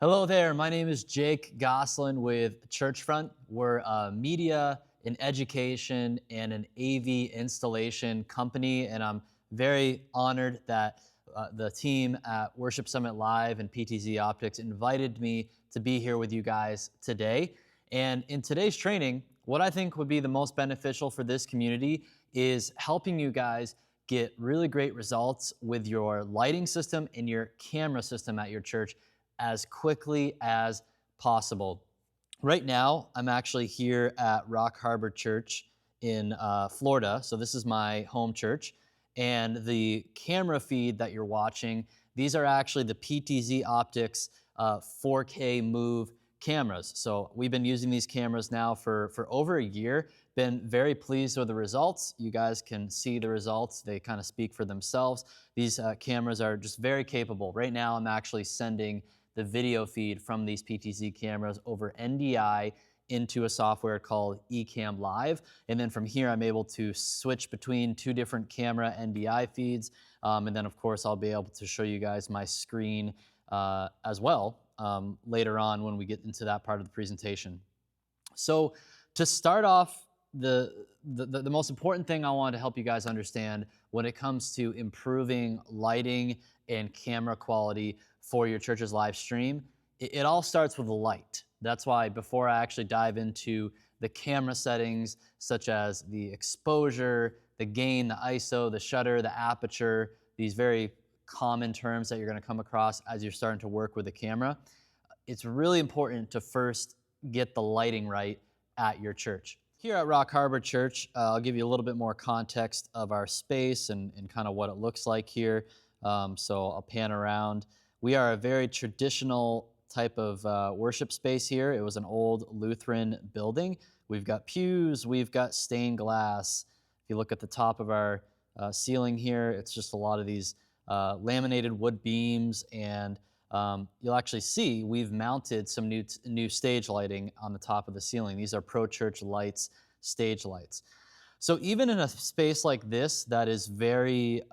Hello there, my name is Jake Gosselin with Churchfront. We're a media, an education, and an AV installation company, and I'm very honored that the team at Worship Summit Live and PTZOptics invited me to be here with you guys today. And in today's training, what I think would be the most beneficial for this community is helping you guys get really great results with your lighting system and your camera system at your church as quickly as possible. Right now, I'm actually here at Rock Harbor Church in Florida. So this is my home church. And the camera feed that you're watching, these are actually the PTZOptics 4K Move cameras. So we've been using these cameras now for over a year. Been very pleased with the results. You guys can see the results. They kind of speak for themselves. These cameras are just very capable. Right now, I'm actually sending the video feed from these PTZ cameras over NDI into a software called Ecamm Live. And then from here, I'm able to switch between two different camera NDI feeds. And then of course, I'll be able to show you guys my screen as well later on when we get into that part of the presentation. So to start off, the most important thing I want to help you guys understand when it comes to improving lighting and camera quality for your church's live stream, it all starts with the light. That's why before I actually dive into the camera settings, such as the exposure, the gain, the ISO, the shutter, the aperture, these very common terms that you're going to come across as you're starting to work with the camera, it's really important to first get the lighting right at your church. Here at Rock Harbor Church, I'll give you a little bit more context of our space and kind of what it looks like here. So I'll pan around. We are a very traditional type of worship space here. It was an old Lutheran building. We've got pews, we've got stained glass. If you look at the top of our ceiling here, it's just a lot of these laminated wood beams, and you'll actually see we've mounted some new stage lighting on the top of the ceiling. These are Pro Church Lights stage lights. So even in a space like this that is very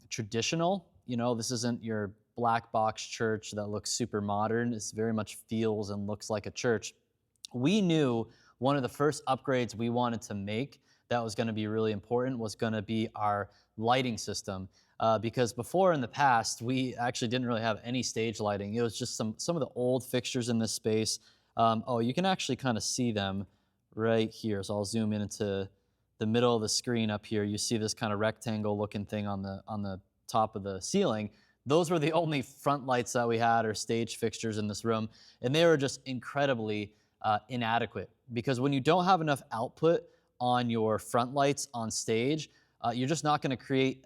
traditional, you know, this isn't your black box church that looks super modern. It very much feels and looks like a church. We knew one of the first upgrades we wanted to make that was going to be really important was going to be our lighting system. Because before in the past, we actually didn't really have any stage lighting. It was just some of the old fixtures in this space. Oh, you can actually kind of see them right here. So I'll zoom in into the middle of the screen up here. You see this kind of rectangle looking thing on the top of the ceiling. Those were the only front lights that we had, or stage fixtures in this room, and they were just incredibly inadequate, because when you don't have enough output on your front lights on stage, you're just not going to create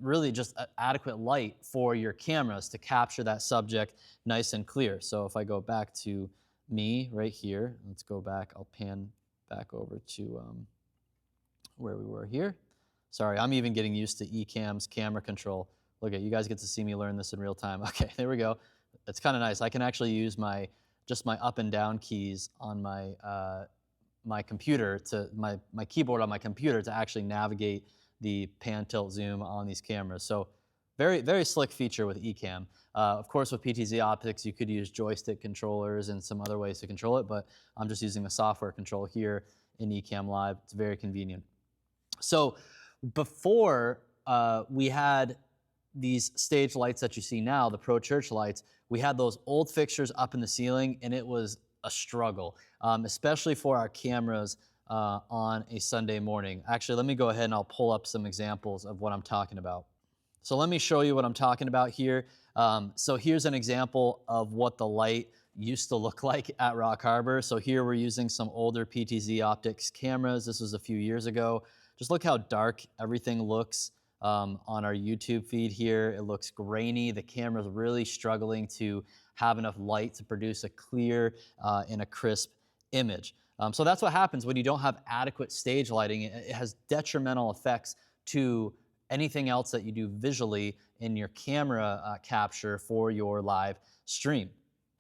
really just adequate light for your cameras to capture that subject nice and clear. So if I go back to me right here, let's go back, I'll pan back over to where we were here. Sorry, I'm even getting used to Ecamm's camera control. Look at, you guys get to see me learn this in real time. Okay, there we go. It's kind of nice. I can actually use my up and down keys on my my computer to my keyboard on my computer to actually navigate the pan, tilt, zoom on these cameras. So very, very slick feature with Ecamm. Of course, with PTZOptics, you could use joystick controllers and some other ways to control it, but I'm just using the software control here in Ecamm Live. It's very convenient. So before we had these stage lights that you see now, the Pro Church lights, we had those old fixtures up in the ceiling, and it was a struggle, especially for our cameras on a Sunday morning. Actually, let me go ahead and I'll pull up some examples of what I'm talking about. So let me show you what I'm talking about here. So here's an example of what the light used to look like at Rock Harbor. So here we're using some older PTZOptics cameras. This was a few years ago. Just look how dark everything looks. On our YouTube feed here, it looks grainy. The camera's really struggling to have enough light to produce a clear and a crisp image. So that's what happens when you don't have adequate stage lighting. It has detrimental effects to anything else that you do visually in your camera capture for your live stream.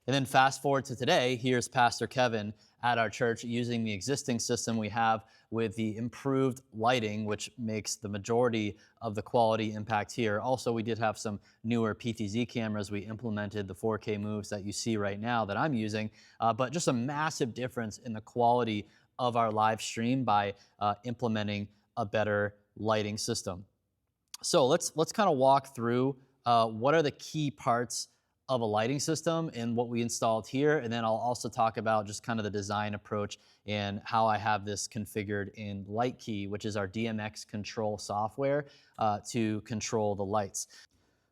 And then fast forward to today, here's Pastor Kevin at our church using the existing system we have with the improved lighting, which makes the majority of the quality impact here. Also, we did have some newer PTZ cameras. We implemented the 4K moves that you see right now that I'm using, but just a massive difference in the quality of our live stream by implementing a better lighting system. So let's kind of walk through what are the key parts of a lighting system and what we installed here. And then I'll also talk about just kind of the design approach and how I have this configured in LightKey, which is our DMX control software to control the lights.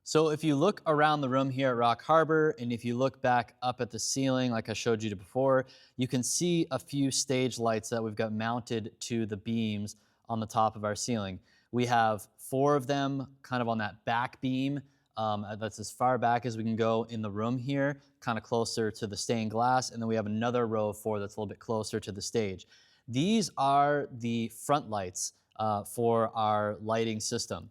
So if you look around the room here at Rock Harbor, and if you look back up at the ceiling like I showed you before, you can see a few stage lights that we've got mounted to the beams on the top of our ceiling. We have 4 of them kind of on that back beam. That's as far back as we can go in the room here, kind of closer to the stained glass. And then we have another row of 4 that's a little bit closer to the stage. These are the front lights for our lighting system.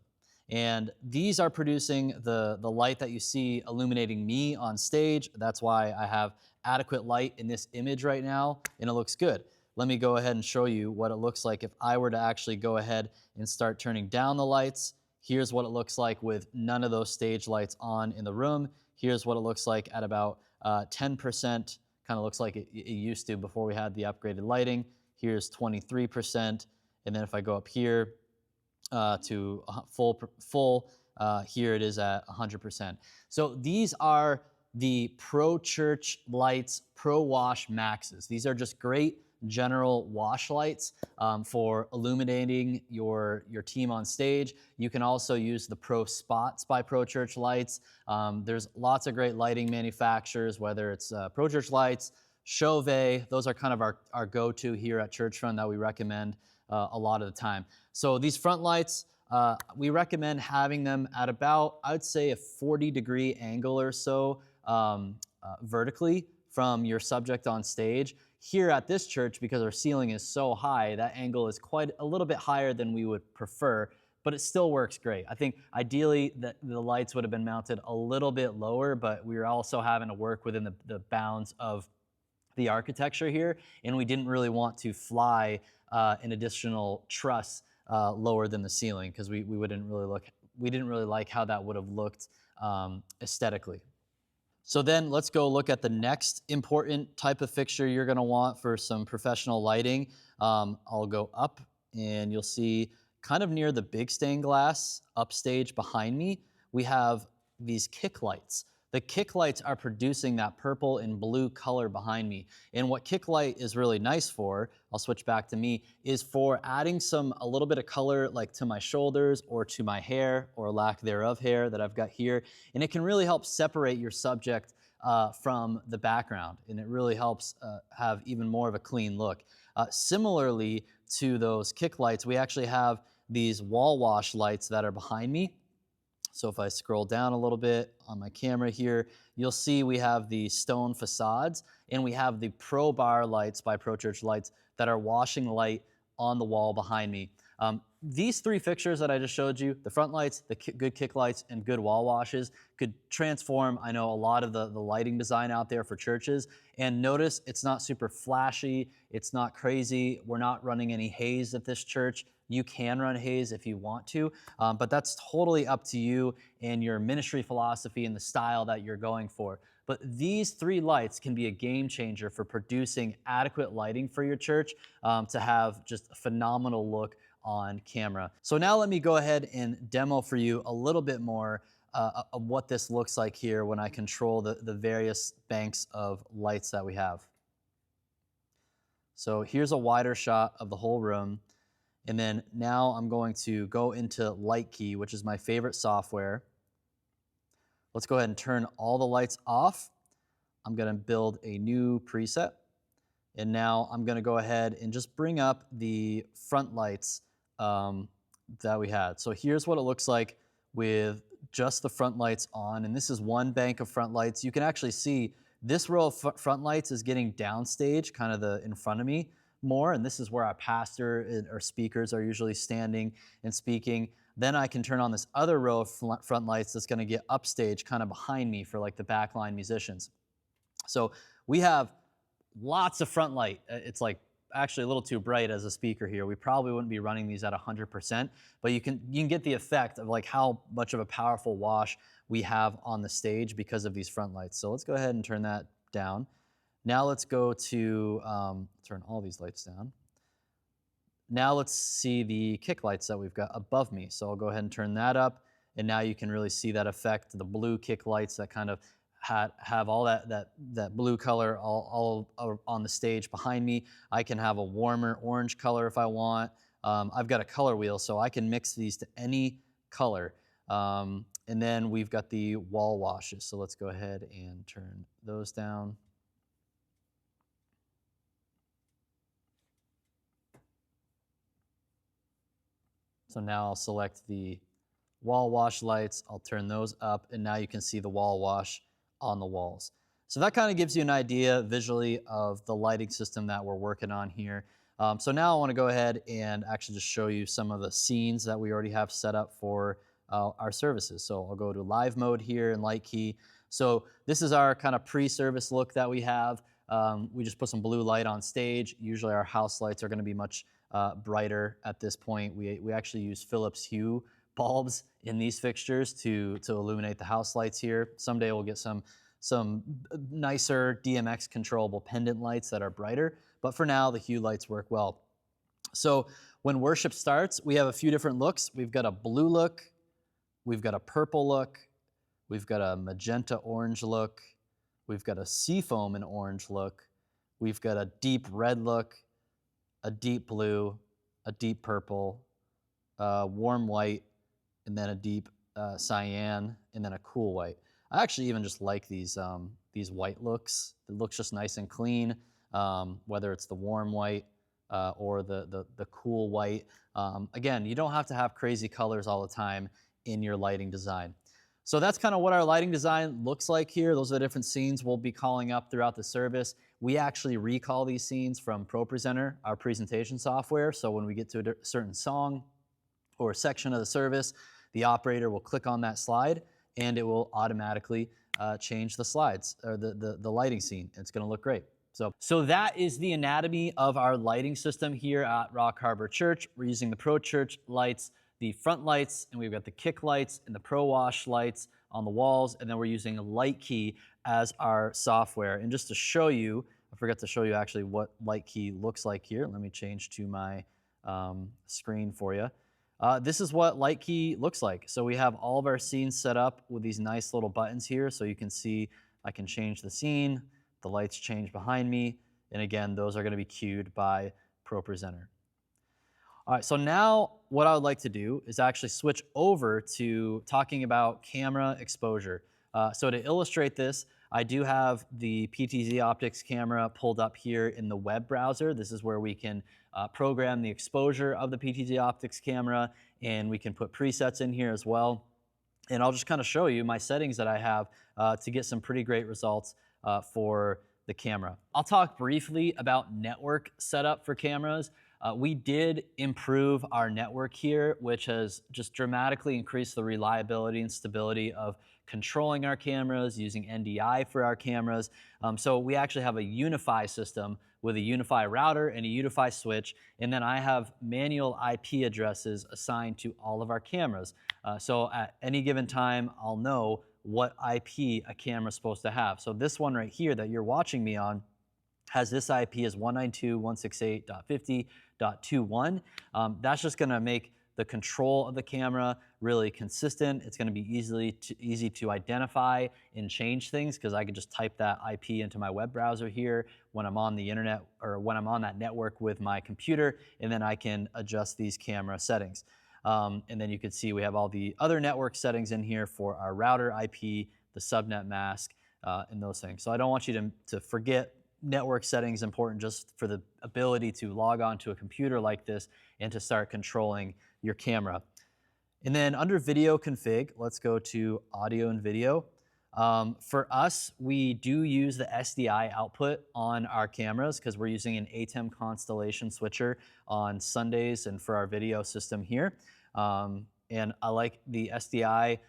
And these are producing the light that you see illuminating me on stage. That's why I have adequate light in this image right now, and it looks good. Let me go ahead and show you what it looks like if I were to actually go ahead and start turning down the lights. Here's what it looks like with none of those stage lights on in the room. Here's what it looks like at about 10%, kind of looks like it used to before we had the upgraded lighting. Here's 23%, and then if I go up here to full, here it is at 100%. So these are the Pro Church Lights Pro Wash Maxes. These are just great general wash lights for illuminating your team on stage. You can also use the Pro Spots by Pro Church Lights. There's lots of great lighting manufacturers, whether it's Pro Church Lights, Chauvet. Those are kind of our go-to here at Churchfront that we recommend a lot of the time. So these front lights, we recommend having them at about, I would say, a 40-degree angle or so vertically from your subject on stage. Here at this church, because our ceiling is so high, that angle is quite a little bit higher than we would prefer, but it still works great. I think ideally the lights would have been mounted a little bit lower, but we were also having to work within the bounds of the architecture here, and we didn't really want to fly an additional truss lower than the ceiling because we didn't really like how that would have looked aesthetically. So then let's go look at the next important type of fixture you're going to want for some professional lighting. I'll go up and you'll see kind of near the big stained glass upstage behind me, we have these kick lights. The kick lights are producing that purple and blue color behind me. And what kick light is really nice for, I'll switch back to me, is for adding a little bit of color like to my shoulders or to my hair or lack thereof hair that I've got here. And it can really help separate your subject from the background. And it really helps have even more of a clean look. Similarly to those kick lights, we actually have these wall wash lights that are behind me. So if I scroll down a little bit on my camera here, you'll see we have the stone facades and we have the Pro Bar lights by Pro Church Lights that are washing light on the wall behind me. These 3 fixtures that I just showed you, the front lights, the good kick lights, and good wall washes, could transform, I know, a lot of the lighting design out there for churches. And notice it's not super flashy, it's not crazy, we're not running any haze at this church. You can run haze if you want to, but that's totally up to you and your ministry philosophy and the style that you're going for. But these 3 lights can be a game changer for producing adequate lighting for your church to have just a phenomenal look on camera. So now let me go ahead and demo for you a little bit more of what this looks like here when I control the various banks of lights that we have. So here's a wider shot of the whole room. And then now I'm going to go into LightKey, which is my favorite software. Let's go ahead and turn all the lights off. I'm going to build a new preset. And now I'm going to go ahead and just bring up the front lights that we had. So here's what it looks like with just the front lights on. And this is one bank of front lights. You can actually see this row of front lights is getting downstage, kind of in front of me more. And this is where our pastor or speakers are usually standing and speaking. Then I can turn on this other row of front lights that's going to get upstage kind of behind me for like the backline musicians. So we have lots of front light. It's like actually a little too bright as a speaker here. We probably wouldn't be running these at 100%, but you can get the effect of like how much of a powerful wash we have on the stage because of these front lights. So let's go ahead and turn that down. Now let's go to, turn all these lights down. Now let's see the kick lights that we've got above me. So I'll go ahead and turn that up. And now you can really see that effect, the blue kick lights that kind of have all that blue color all on the stage behind me. I can have a warmer orange color if I want. I've got a color wheel, so I can mix these to any color. And then we've got the wall washes. So let's go ahead and turn those down. So now I'll select the wall wash lights. I'll turn those up, and now you can see the wall wash on the walls. So that kind of gives you an idea visually of the lighting system that we're working on here. So now I want to go ahead and actually just show you some of the scenes that we already have set up for our services. So I'll go to live mode here in light key. So this is our kind of pre-service look that we have. We just put some blue light on stage. Usually our house lights are going to be much brighter at this point. We actually use Philips Hue bulbs in these fixtures to illuminate the house lights here. Someday we'll get some nicer DMX controllable pendant lights that are brighter, but for now the Hue lights work well. So when worship starts, we have a few different looks. We've got a blue look, we've got a purple look, we've got a magenta orange look, we've got a seafoam and orange look, we've got a deep red look, a deep blue, a deep purple, warm white, and then a deep cyan, and then a cool white. I actually even just like these white looks. It looks just nice and clean, whether it's the warm white or the cool white. Again, you don't have to have crazy colors all the time in your lighting design. So that's kind of what our lighting design looks like here. Those are the different scenes we'll be calling up throughout the service. We actually recall these scenes from ProPresenter, our presentation software. So when we get to a certain song or a section of the service, the operator will click on that slide and it will automatically change the slides or the lighting scene. It's going to look great. So that is the anatomy of our lighting system here at Rock Harbor Church. We're using the Pro Church lights, the front lights, and we've got the kick lights and the Pro Wash lights on the walls, and then we're using Light Key as our software. And just to show you, I forgot to show you actually what Light Key looks like here. Let me change to my screen for you. This is what Light Key looks like. So we have all of our scenes set up with these nice little buttons here. So you can see I can change the scene, the lights change behind me, and again, those are going to be cued by ProPresenter. All right, so now what I would like to do is actually switch over to talking about camera exposure. So to illustrate this, I do have the PTZOptics camera pulled up here in the web browser. This is where we can program the exposure of the PTZOptics camera, and we can put presets in here as well. And I'll just kind of show you my settings that I have to get some pretty great results for the camera. I'll talk briefly about network setup for cameras. We did improve our network here, which has just dramatically increased the reliability and stability of controlling our cameras, using NDI for our cameras. So we actually have a Unify system with a Unify router and a Unify switch, and then I have manual IP addresses assigned to all of our cameras. So at any given time, I'll know what IP a camera is supposed to have. So this one right here that you're watching me on has this IP as 192.168.50.21. That's just gonna make the control of the camera really consistent. It's gonna be easy to identify and change things because I can just type that IP into my web browser here when I'm on the internet or when I'm on that network with my computer, and then I can adjust these camera settings. And then you can see we have all the other network settings in here for our router IP, the subnet mask, and those things. So I don't want you to forget network settings important just for the ability to log on to a computer like this and to start controlling your camera. And then under video config, let's go to audio and video. For us, we do use the SDI output on our cameras because we're using an ATEM Constellation switcher on Sundays and for our video system here. And I like the SDI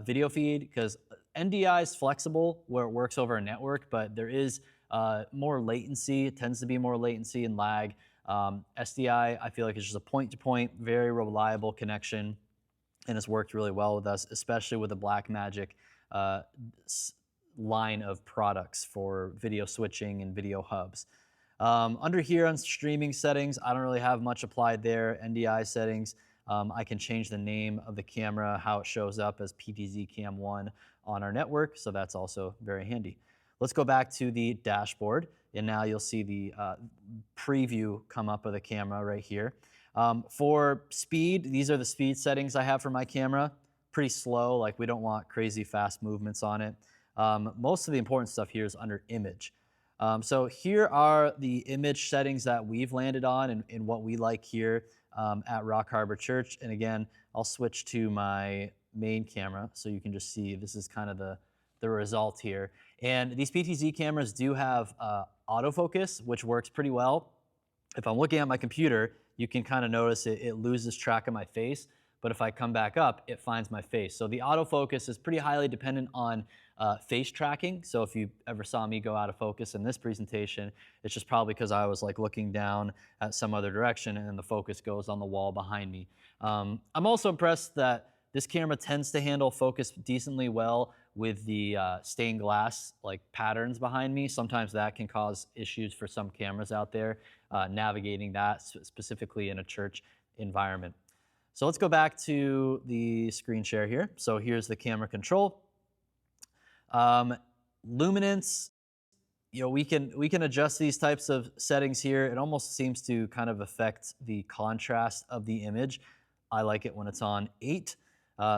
video feed because NDI is flexible where it works over a network, but there is more latency. It tends to be more latency and lag. SDI, I feel like it's just a point-to-point, very reliable connection, and it's worked really well with us, especially with the Blackmagic line of products for video switching and video hubs. Under here on streaming settings, I don't really have much applied there. NDI settings, I can change the name of the camera, how it shows up as PTZ Cam 1 on our network, so that's also very handy. Let's go back to the dashboard, and now you'll see the preview come up of the camera right here. For speed, these are the speed settings I have for my camera. Pretty slow, like we don't want crazy fast movements on it. Most of the important stuff here is under image. So here are the image settings that we've landed on and what we like here at Rock Harbor Church. And again, I'll switch to my main camera so you can just see this is kind of the result here. And these PTZ cameras do have autofocus, which works pretty well. If I'm looking at my computer, you can kind of notice it loses track of my face. But if I come back up, it finds my face. So the autofocus is pretty highly dependent on face tracking. So if you ever saw me go out of focus in this presentation, it's just probably because I was like looking down at some other direction and then the focus goes on the wall behind me. I'm also impressed that this camera tends to handle focus decently well with the stained glass like patterns behind me. Sometimes that can cause issues for some cameras out there, navigating that specifically in a church environment. So let's go back to the screen share here. So here's the camera control. Luminance, you know, we can adjust these types of settings here. It almost seems to kind of affect the contrast of the image. I like it when it's on 8.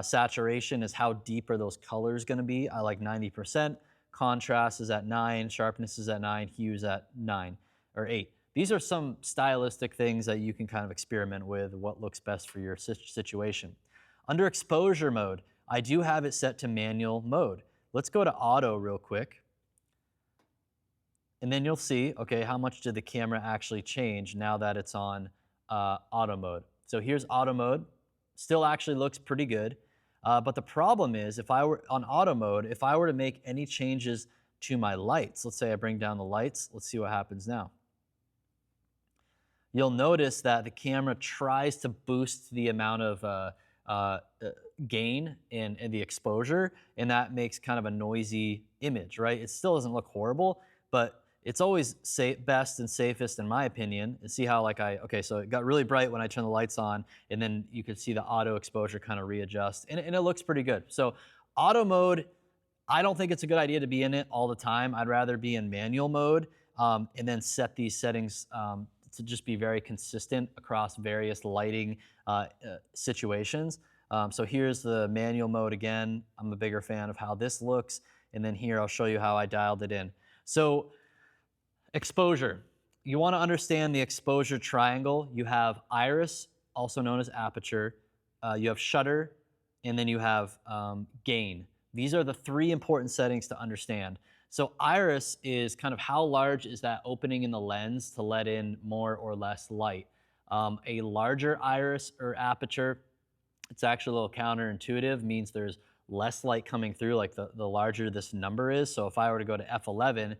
Saturation is how deep are those colors going to be. I like 90%. Contrast is at 9. Sharpness is at 9. Hue is at 9 or 8. These are some stylistic things that you can kind of experiment with, what looks best for your situation. Under exposure mode, I do have it set to manual mode. Let's go to auto real quick. And then you'll see, okay, how much did the camera actually change now that it's on auto mode. So here's auto mode. Still actually looks pretty good. But the problem is, if I were on auto mode, if I were to make any changes to my lights, let's say I bring down the lights, let's see what happens now. You'll notice that the camera tries to boost the amount of gain in the exposure, and that makes kind of a noisy image, right? It still doesn't look horrible, but it's always best and safest, in my opinion. And see how okay, so it got really bright when I turned the lights on, and then you could see the auto exposure kind of readjust, and it looks pretty good. So auto mode, I don't think it's a good idea to be in it all the time. I'd rather be in manual mode and then set these settings to just be very consistent across various lighting situations. So here's the manual mode again. I'm a bigger fan of how this looks. And then here I'll show you how I dialed it in. So exposure. You want to understand the exposure triangle. You have iris, also known as aperture. You have shutter, and then you have gain. These are the 3 important settings to understand. So iris is kind of how large is that opening in the lens to let in more or less light. A larger iris or aperture, it's actually a little counterintuitive, means there's less light coming through, like the larger this number is. So if I were to go to f11,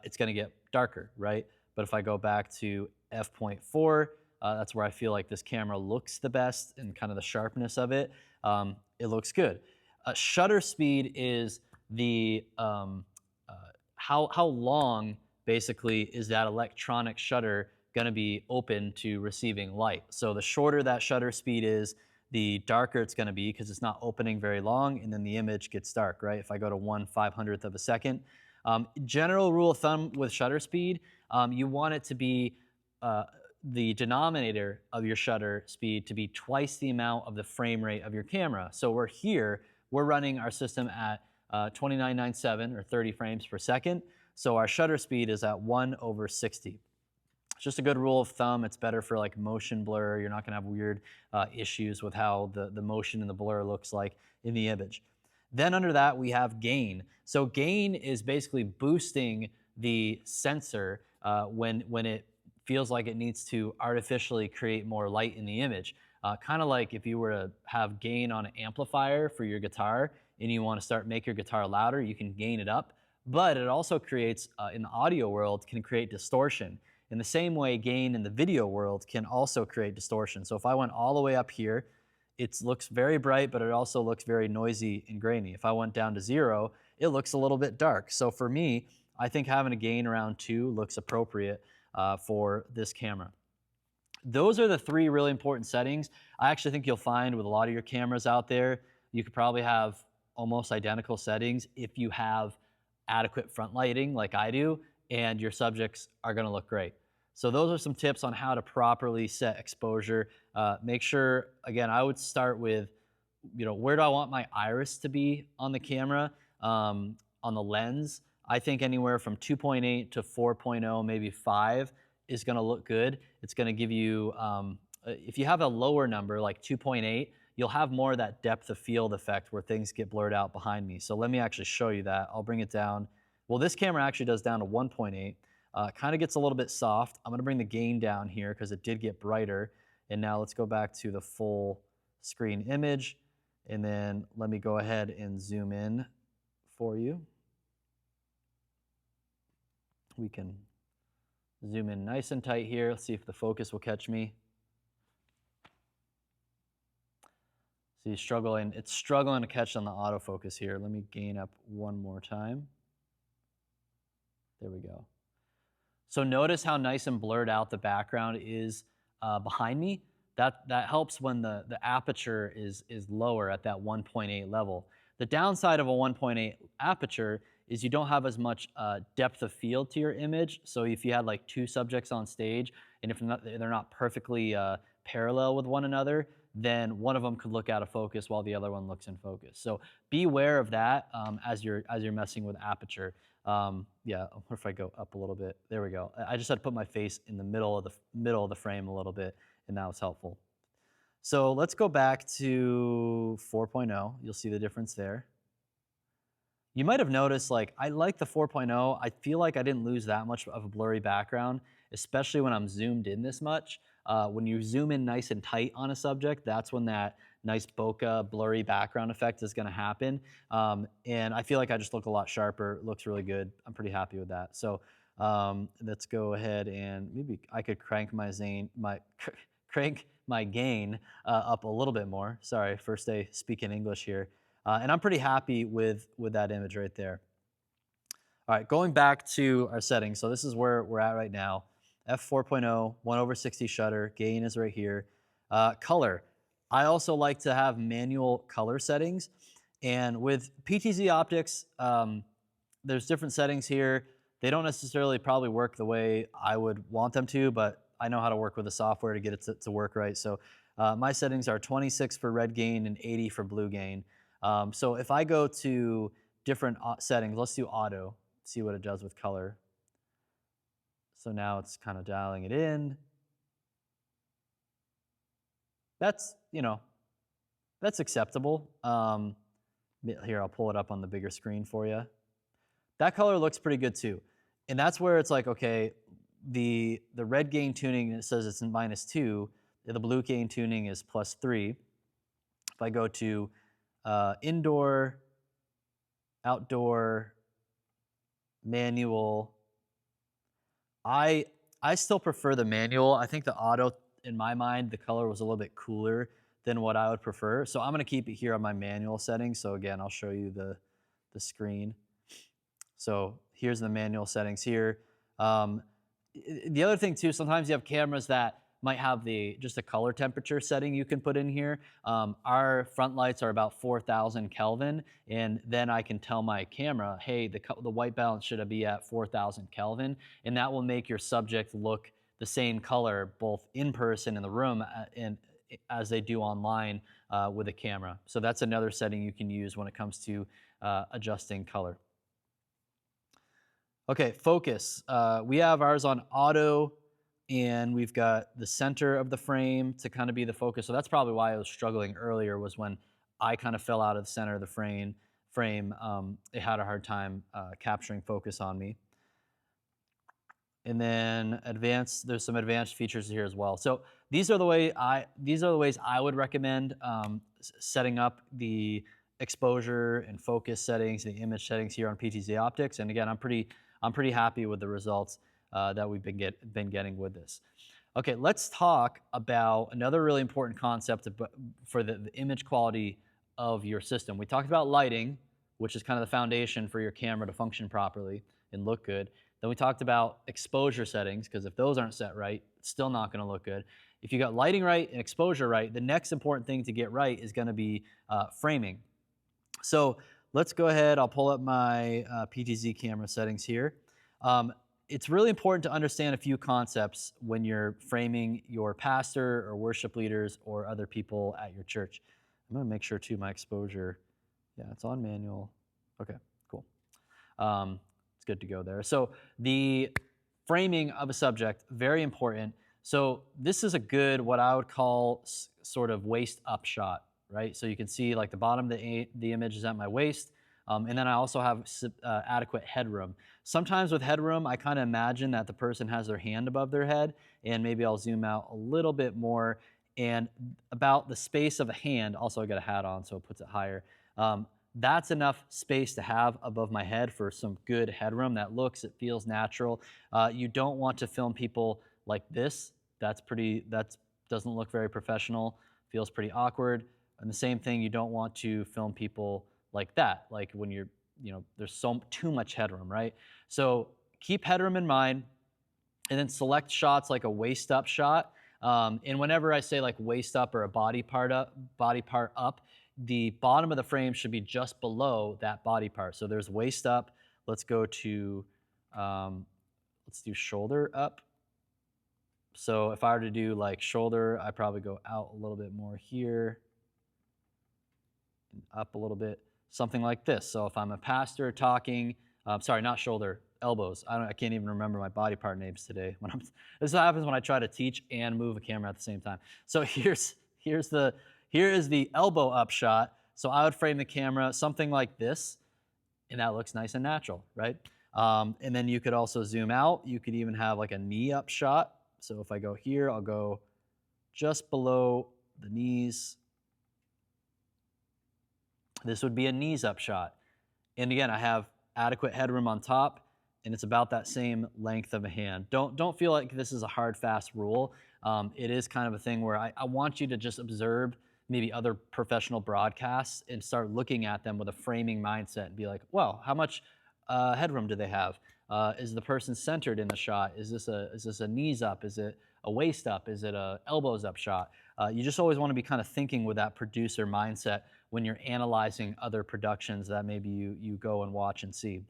it's going to get darker, right? But if I go back to f.4, that's where I feel like this camera looks the best and kind of the sharpness of it. It looks good. Shutter speed is the how long basically is that electronic shutter going to be open to receiving light. So the shorter that shutter speed is, the darker it's going to be because it's not opening very long, and then the image gets dark, right? If I go to 1/500th of a second. General rule of thumb with shutter speed, you want it to be the denominator of your shutter speed to be twice the amount of the frame rate of your camera. So we're running our system at 2997 or 30 frames per second. So our shutter speed is at 1/60. It's just a good rule of thumb. It's better for like motion blur. You're not gonna have weird issues with how the motion and the blur looks like in the image. Then under that, we have gain. So gain is basically boosting the sensor when it feels like it needs to artificially create more light in the image. Kind of like if you were to have gain on an amplifier for your guitar, and you want to start make your guitar louder, you can gain it up. But it also creates, in the audio world, can create distortion. In the same way, gain in the video world can also create distortion. So if I went all the way up here, it looks very bright, but it also looks very noisy and grainy. If I went down to 0, it looks a little bit dark. So for me, I think having a gain around 2 looks appropriate for this camera. Those are the 3 really important settings. I actually think you'll find with a lot of your cameras out there, you could probably have almost identical settings if you have adequate front lighting like I do, and your subjects are gonna look great. So those are some tips on how to properly set exposure. Make sure, again, I would start with, where do I want my iris to be on the camera, on the lens? I think anywhere from 2.8 to 4.0, maybe 5 is gonna look good. It's gonna give you, if you have a lower number like 2.8, you'll have more of that depth of field effect where things get blurred out behind me. So let me actually show you that. I'll bring it down. Well, this camera actually does down to 1.8. Kind of gets a little bit soft. I'm gonna bring the gain down here because it did get brighter. And now let's go back to the full screen image. And then let me go ahead and zoom in for you. We can zoom in nice and tight here. Let's see if the focus will catch me. So it's struggling to catch on the autofocus here. Let me gain up one more time. There we go. So notice how nice and blurred out the background is behind me. That helps when the aperture is lower at that 1.8 level. The downside of a 1.8 aperture is you don't have as much depth of field to your image. So if you had like 2 subjects on stage, and if they're not perfectly parallel with one another, then one of them could look out of focus while the other one looks in focus. So be aware of that as you're messing with aperture. Yeah, what if I go up a little bit? There we go. I just had to put my face in the middle of the frame a little bit, and that was helpful. So let's go back to 4.0. You'll see the difference there. You might have noticed, like, I like the 4.0. I feel like I didn't lose that much of a blurry background, especially when I'm zoomed in this much. When you zoom in nice and tight on a subject, that's when that nice bokeh blurry background effect is gonna happen. And I feel like I just look a lot sharper. It looks really good. I'm pretty happy with that. So let's go ahead and maybe I could crank my gain up a little bit more. Sorry, first day speaking English here. And I'm pretty happy with that image right there. All right, going back to our settings. So this is where we're at right now. f4.0, 1/60 shutter, gain is right here. Color. I also like to have manual color settings. And with PTZOptics, there's different settings here. They don't necessarily probably work the way I would want them to, but I know how to work with the software to get it to work right. So my settings are 26 for red gain and 80 for blue gain. So if I go to different settings, let's do auto, see what it does with color. So now it's kind of dialing it in. That's, that's acceptable. Here, I'll pull it up on the bigger screen for you. That color looks pretty good too. And that's where it's like, okay, the red gain tuning, it says it's in -2. The blue gain tuning is +3. If I go to indoor, outdoor, manual, I still prefer the manual. I think the auto, in my mind, the color was a little bit cooler than what I would prefer. So I'm gonna keep it here on my manual settings. So again, I'll show you the screen. So here's the manual settings here. The other thing too, sometimes you have cameras that might have just a color temperature setting you can put in here. Our front lights are about 4,000 Kelvin, and then I can tell my camera, hey, the white balance should be at 4,000 Kelvin, and that will make your subject look the same color both in person in the room and as they do online with a camera. So that's another setting you can use when it comes to adjusting color. Okay, focus. We have ours on auto, and we've got the center of the frame to kind of be the focus. So that's probably why I was struggling earlier, was when I kind of fell out of the center of the frame. It had a hard time capturing focus on me. And then advanced, there's some advanced features here as well. So these are the ways I would recommend setting up the exposure and focus settings, the image settings here on PTZOptics. And again, I'm pretty happy with the results that we've been getting with this. Okay, let's talk about another really important concept for the image quality of your system. We talked about lighting, which is kind of the foundation for your camera to function properly and look good. Then we talked about exposure settings, because if those aren't set right, it's still not going to look good. If you got lighting right and exposure right, the next important thing to get right is going to be framing. So let's go ahead. I'll pull up my PTZ camera settings here. It's really important to understand a few concepts when you're framing your pastor or worship leaders or other people at your church. I'm going to make sure too my exposure, yeah, it's on manual. Okay, cool. It's good to go there. So the framing of a subject, very important. So this is a good, what I would call sort of waist up shot, right? So you can see like the bottom of the image is at my waist. And then I also have adequate headroom. Sometimes with headroom, I kind of imagine that the person has their hand above their head, and maybe I'll zoom out a little bit more. And about the space of a hand, also I got a hat on, so it puts it higher. That's enough space to have above my head for some good headroom that it feels natural. You don't want to film people like this. That doesn't look very professional, feels pretty awkward. And the same thing, you don't want to film people like that, like when there's too much headroom, right? So keep headroom in mind, and then select shots like a waist up shot. And whenever I say like waist up or a body part up, the bottom of the frame should be just below that body part. So there's waist up. Let's go to, let's do shoulder up. So if I were to do like shoulder, I probably go out a little bit more here, and up a little bit. Something like this. So if I'm a pastor talking, sorry, not shoulder, elbows. I can't even remember my body part names today. This happens when I try to teach and move a camera at the same time. So here is the elbow up shot. So I would frame the camera something like this, and that looks nice and natural, right? And then you could also zoom out. You could even have like a knee up shot. So if I go here, I'll go just below the knees. This would be a knees up shot. And again, I have adequate headroom on top, and it's about that same length of a hand. Don't feel like this is a hard, fast rule. It is kind of a thing where I want you to just observe maybe other professional broadcasts and start looking at them with a framing mindset and be like, well, how much headroom do they have? Is the person centered in the shot? Is this a knees up? Is it a waist up? Is it a elbows up shot? You just always want to be kind of thinking with that producer mindset when you're analyzing other productions that maybe you go and watch and see.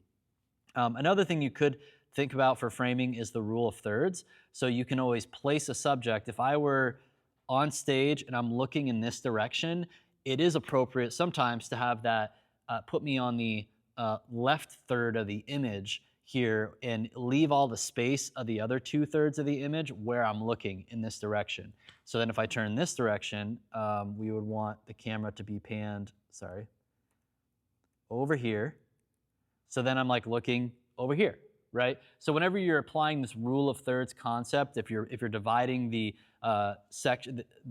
Another thing you could think about for framing is the rule of thirds. So you can always place a subject. If I were on stage and I'm looking in this direction, it is appropriate sometimes to have that put me on the left third of the image here and leave all the space of the other 2/3 of the image where I'm looking in this direction. So then if I turn this direction, we would want the camera to be panned, over here. So then I'm like looking over here, right? So whenever you're applying this rule of thirds concept, if you're dividing the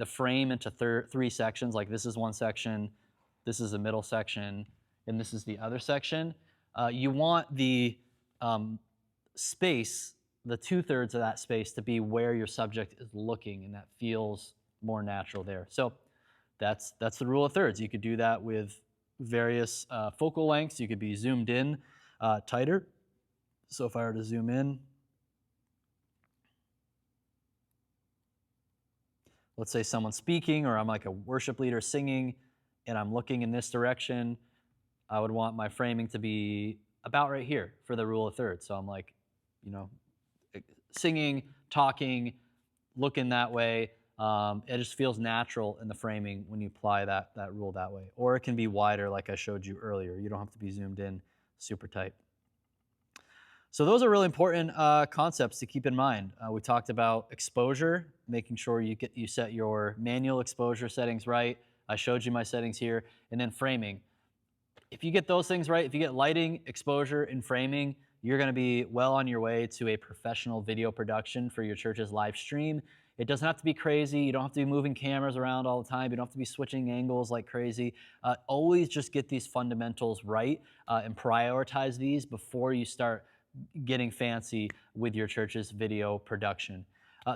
frame into 3 sections, like this is one section, this is the middle section, and this is the other section, you want the space, the 2/3 of that space, to be where your subject is looking, and that feels more natural there. So that's the rule of thirds. You could do that with various focal lengths. You could be zoomed in tighter. So if I were to zoom in, let's say someone's speaking, or I'm like a worship leader singing, and I'm looking in this direction, I would want my framing to be about right here for the rule of thirds. So I'm like, singing, talking, looking that way. It just feels natural in the framing when you apply that rule that way. Or it can be wider like I showed you earlier. You don't have to be zoomed in super tight. So those are really important concepts to keep in mind. We talked about exposure, making sure you set your manual exposure settings right. I showed you my settings here. And then framing. If you get those things right, if you get lighting, exposure, and framing, you're going to be well on your way to a professional video production for your church's live stream It doesn't have to be crazy. You don't have to be moving cameras around all the time. You don't have to be switching angles like crazy. Always just get these fundamentals right and prioritize these before you start getting fancy with your church's video production.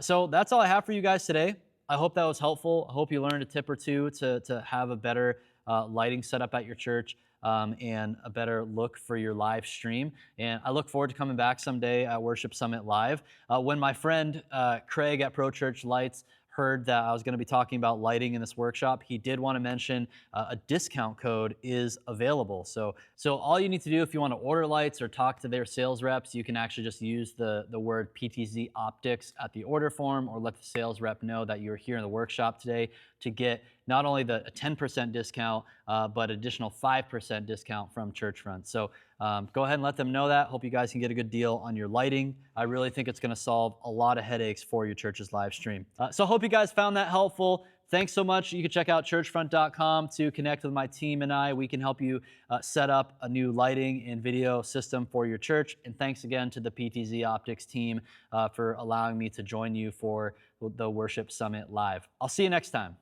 So that's all I have for you guys today. I hope that was helpful. I hope you learned a tip or two to have a better lighting setup at your church and a better look for your live stream. And I look forward to coming back someday at Worship Summit Live. When my friend Craig at Pro Church Lights heard that I was going to be talking about lighting in this workshop, he did want to mention a discount code is available. So all you need to do if you want to order lights or talk to their sales reps, you can actually just use the word PTZOptics at the order form, or let the sales rep know that you're here in the workshop today to get not only a 10% discount, but additional 5% discount from Churchfront. So go ahead and let them know that. Hope you guys can get a good deal on your lighting. I really think it's going to solve a lot of headaches for your church's live stream. So hope you guys found that helpful. Thanks so much. You can check out churchfront.com to connect with my team and I. We can help you set up a new lighting and video system for your church. And thanks again to the PTZOptics team for allowing me to join you for the Worship Summit Live. I'll see you next time.